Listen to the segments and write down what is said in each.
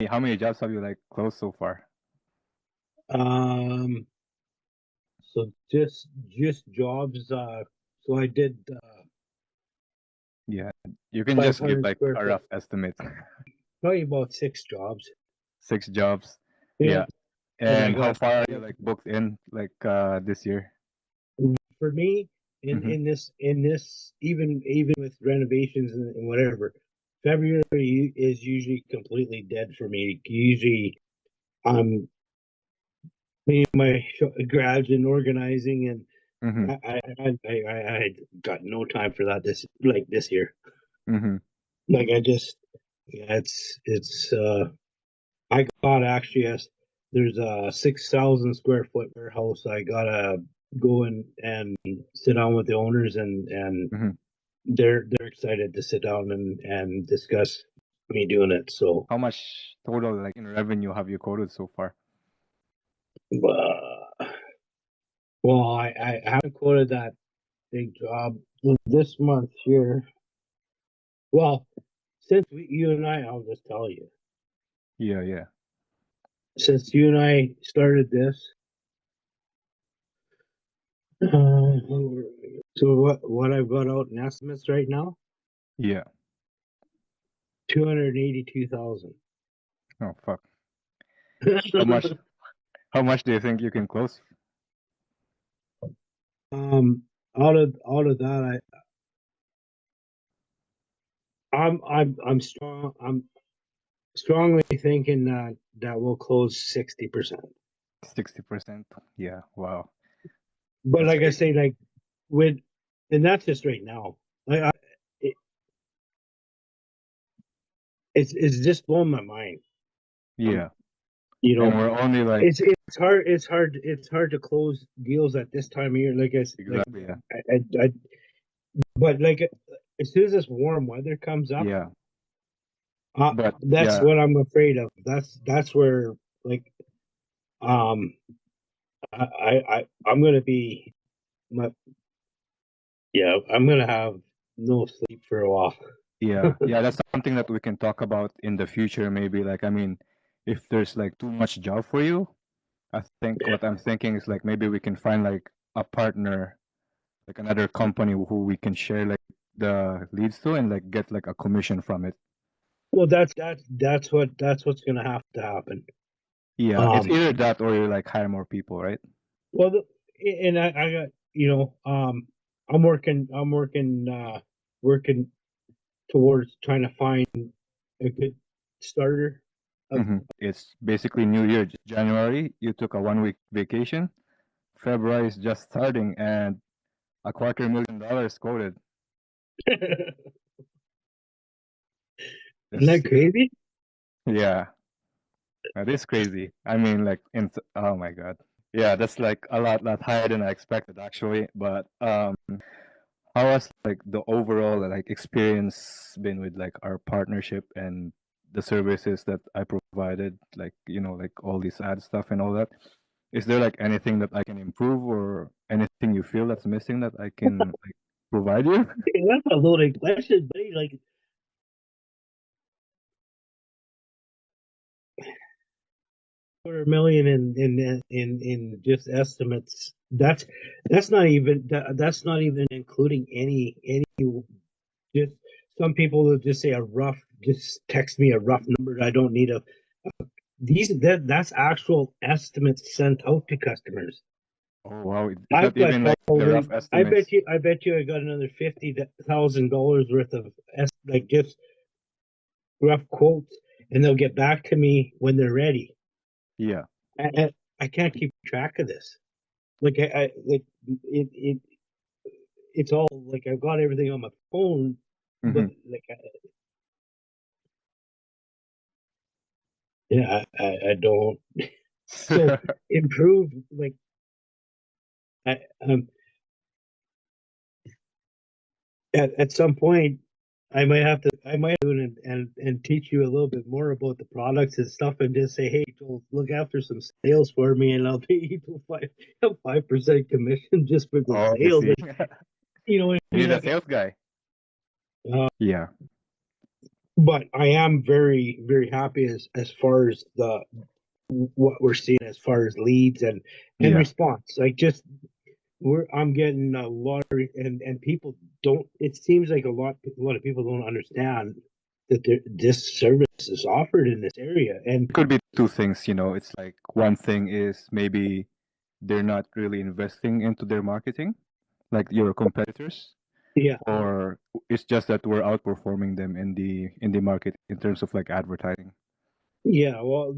how many jobs have you like closed so far? Um, so just jobs. So I did Yeah, you can just give 500 like square a foot, rough estimate. probably about 6 jobs. 6 jobs. Yeah, Yeah. and I And how got far are you like booked in like this year? for me Mm-hmm. in this even with renovations and whatever. February is usually completely dead for me. Usually, I'm cleaning my garage and organizing, and Mm-hmm. I got no time for that this year. Mm-hmm. Like I just yeah, it's I got actually there's a 6,000 square foot warehouse. I gotta go and sit down with the owners, and Mm-hmm. they're excited to sit down and discuss me doing it. So How much total like in revenue have you quoted so far? uh, well, I haven't quoted that big job this month here. Well, since you and I'll just tell you, Yeah, yeah. since you and I started this, uh, so what I've got out in estimates right now, Yeah. 282,000. Oh fuck. How much how much do you think you can close? um, out of that, I'm strong. I'm strongly thinking that we'll close 60%. 60%. Yeah, wow. But That's like I crazy. say, like with, and that's just right now. Like it, it's just blowing my mind. Um, Yeah. you And know, we're only like it's hard to close deals at this time of year. exactly, yeah. But like as soon as this warm weather comes up, Yeah. uh, But that's yeah, what I'm afraid of. That's where like um I'm gonna be my yeah, I'm gonna have no sleep for a while. yeah. Yeah, that's something that we can talk about in the future maybe. Like I mean, if there's like too much job for you, I think what I'm thinking is like maybe we can find like a partner, like another company who we can share like the leads to and like get like a commission from it. Well, that's what's gonna have to happen. Yeah, it's Um, either that or you like hire more people, right? well, and I got working towards trying to find a good starter. Of, It's basically New Year, January. You took a 1 week vacation. February is just starting, and $250,000 quoted. isn't Yes, that crazy? yeah, that is crazy. I mean, like, oh my God, yeah, that's like a lot higher than I expected actually. But how has like the overall like experience been with like our partnership and the services that I provided, like like all these ad stuff and all that? Is there like anything that I can improve or anything you feel that's missing that I can like provide you? That's a loaded question, buddy. Like $250,000 in just estimates. That's not even including any. Just some people will just say a rough. Just text me a rough number. I don't need a that's actual estimates sent out to customers. Oh wow, is I've that got even like the rough probably, estimates? I bet you I got another $50,000 worth of like just rough quotes, and they'll get back to me when they're ready. Yeah. I can't keep track of this. Like it it's all like I've got everything on my phone, but Mm-hmm. like yeah, I don't. So improve like I at some point I might do it and teach you a little bit more about the products and stuff, and just say, hey, Joel, look after some sales for me, and I'll pay you 5% commission just for the Oh, I sales. see. Like, you know what I You mean? need a Like, sales guy. uh, Yeah. but I am very, very happy as far as the what we're seeing as far as leads and Yeah, response. Like just I'm getting a lot of, and people don't. It seems like a lot of people don't understand that this service is offered in this area, and it could be two things, it's like one thing is maybe they're not really investing into their marketing, like your competitors, yeah, or it's just that we're outperforming them in the market in terms of like advertising. yeah. Well,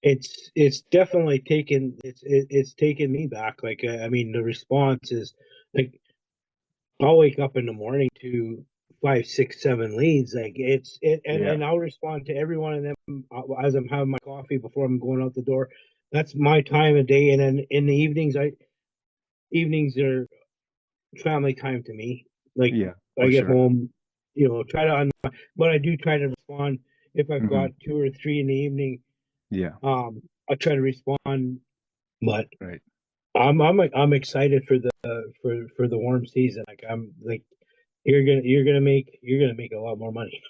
it's definitely it's taken me back. Like I mean, the response is like I'll wake up in the morning to five, six, seven leads. Like Yeah, and I'll respond to every one of them as I'm having my coffee before I'm going out the door. That's my time of day. And then in the evenings are family time to me. Like yeah, I for get sure. home, try to but I do try to respond if I've Hmm. got two or three in the evening. Yeah, I try to respond, but right. I'm excited for the warm season. Like I'm like you're gonna make a lot more money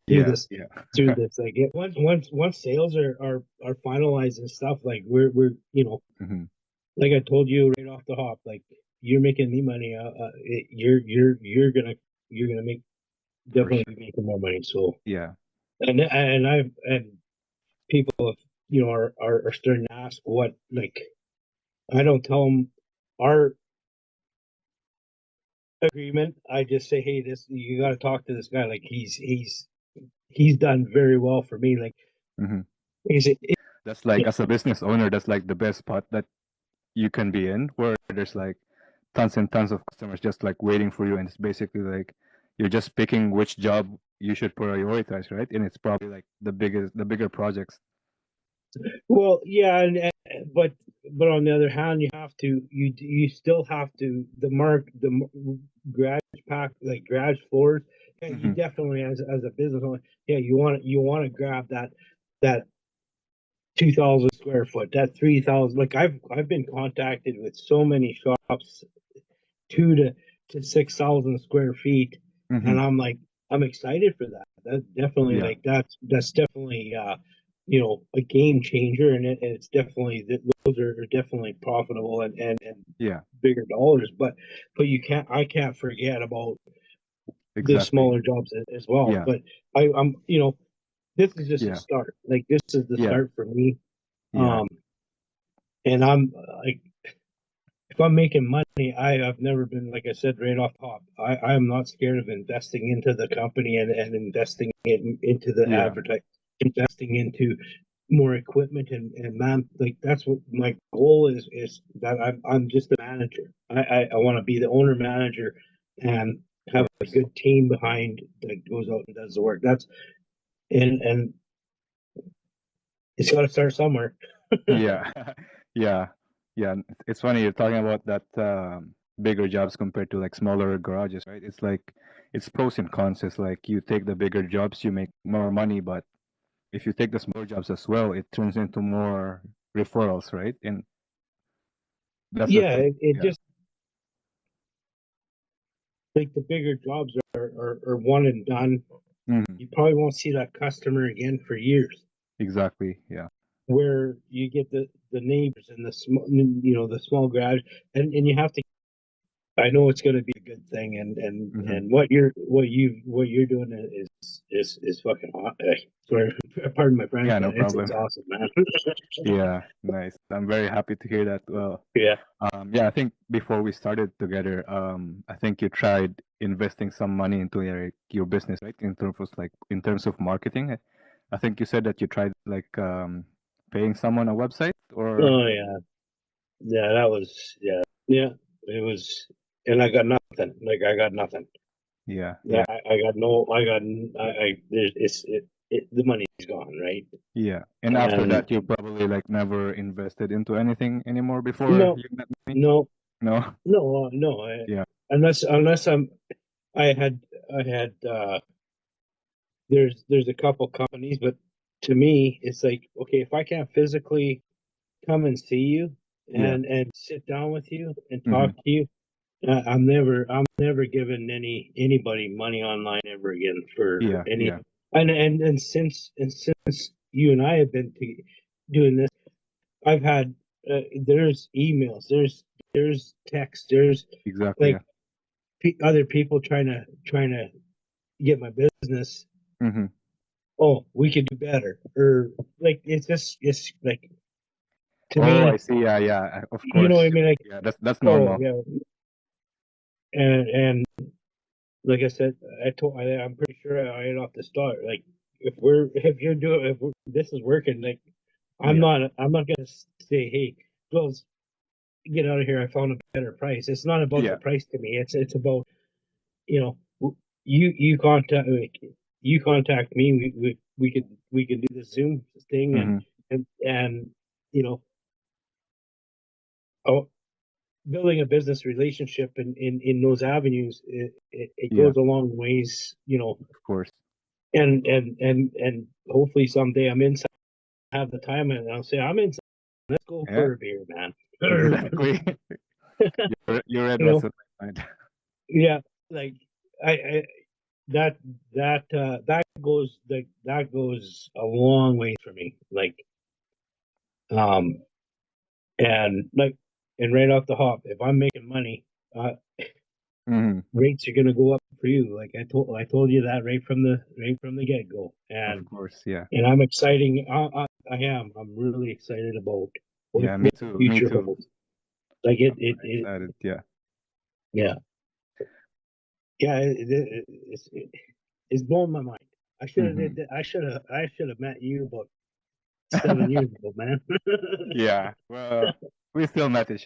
through Yeah, this yeah. through this. Like once sales are finalized and stuff, like we're Hmm. like I told you right off the hop, like you're making me money. You're gonna make For definitely be sure. making more money. So Yeah. and people have, are starting to ask what, like I don't tell them our agreement. I just say, hey, this you got to talk to this guy. Like he's done very well for me. Like Hmm. he's That's like, as a business owner, that's like the best spot that you can be in, where there's like tons and tons of customers just like waiting for you, and it's basically like you're just picking which job you should prioritize, right? And it's probably like the bigger projects. well, yeah, but on the other hand, you still have to garage pack, like garage floors. Yeah, you Hmm. definitely as a business owner, yeah, you want to grab that 2,000 square foot, that 3,000. Like I've been contacted with so many shops, 2 to 6,000 square feet, Hmm. and I'm excited for that. That definitely, Yeah, like that's definitely a game changer, and it's definitely those are definitely profitable and yeah, bigger dollars. But I can't forget about the exactly. smaller jobs as well. Yeah, But I'm this is just a yeah, start. Like this is the yeah, start for me. yeah, Um, and I'm like if I'm making money, I've never been, like I said right off top. I am not scared of investing into the company and investing into the yeah, advertise, investing into more equipment and man, like that's what my goal is that I'm just a manager. I want to be the owner manager and of have a course. good team behind that goes out and does the work. That's and it's got to start somewhere. Yeah, yeah, yeah. It's funny you're talking about that, bigger jobs compared to like smaller garages, right? It's like it's pros and cons. It's like you take the bigger jobs, you make more money, but if you take the smaller jobs as well, it turns into more referrals, right? And that's the Yeah, thing. it Yeah. just like the bigger jobs are one and done. Hmm. You probably won't see that customer again for years. Exactly. Yeah. Where you get the neighbors and the small garage, and you have to. I know it's going to be a good thing, Hmm. and what you're doing is fucking hot. Sorry, pardon my French, Yeah. but No it's problem. awesome, man. Yeah. Nice. I'm very happy to hear that. Well, Yeah. yeah, I think before we started together, I think you tried investing some money into your business, right? In terms of marketing. I think you said that you tried like, paying someone a website, or Oh yeah, yeah. That was yeah. It was, and I got nothing. Like I got nothing. yeah, Yeah, yeah, I got no. The money's gone, right? yeah. And after And that, you probably like never invested into anything anymore before no, you met me. no, No. no. Yeah. Unless I had, I had. There's a couple companies, but to me, it's like okay, if I can't physically come and see you Yeah. and sit down with you and talk Hmm. to you, I'm never giving anybody money online ever again for Yeah, any. yeah, And since you and I have been doing this, I've had there's emails, there's text, there's exactly. like Yeah. other people trying to get my business. Mm-hmm. Oh, we could do better, or like it's like to Oh, I me, see. Yeah, yeah. Of you know what course. I mean? Like, Yeah, that's oh normal. yeah, and like I said, I'm pretty sure I had off the start. Like if you're doing this is working, like Yeah. I'm not gonna say, hey, Jules, get out of here. I found a better price. It's not about the Yeah. price to me. It's about, you know, you contact you contact me. We can do the Zoom thing Mm-hmm. and you know, oh, building a business relationship in those avenues, it Yeah, goes a long ways, you know. of course. And hopefully someday I'm inside, have the time, and I'll say I'm inside. Let's go Yeah, for a beer, man. exactly. You read You what's know, in my mind. yeah, like I that that goes a long way for me. Like um and like and right off the hop, if I'm making money, Mm-hmm. rates are gonna go up for you. Like I told you that right from the get go, Of course. Yeah. and I'm exciting. I am. I'm really excited about Yeah, me what the too. Me future too. holds. Like I'm really it excited. Yeah. yeah, yeah. It's blowing my mind. Mm-hmm. I should have met you about 7 years ago, man. Yeah. Well, we still met each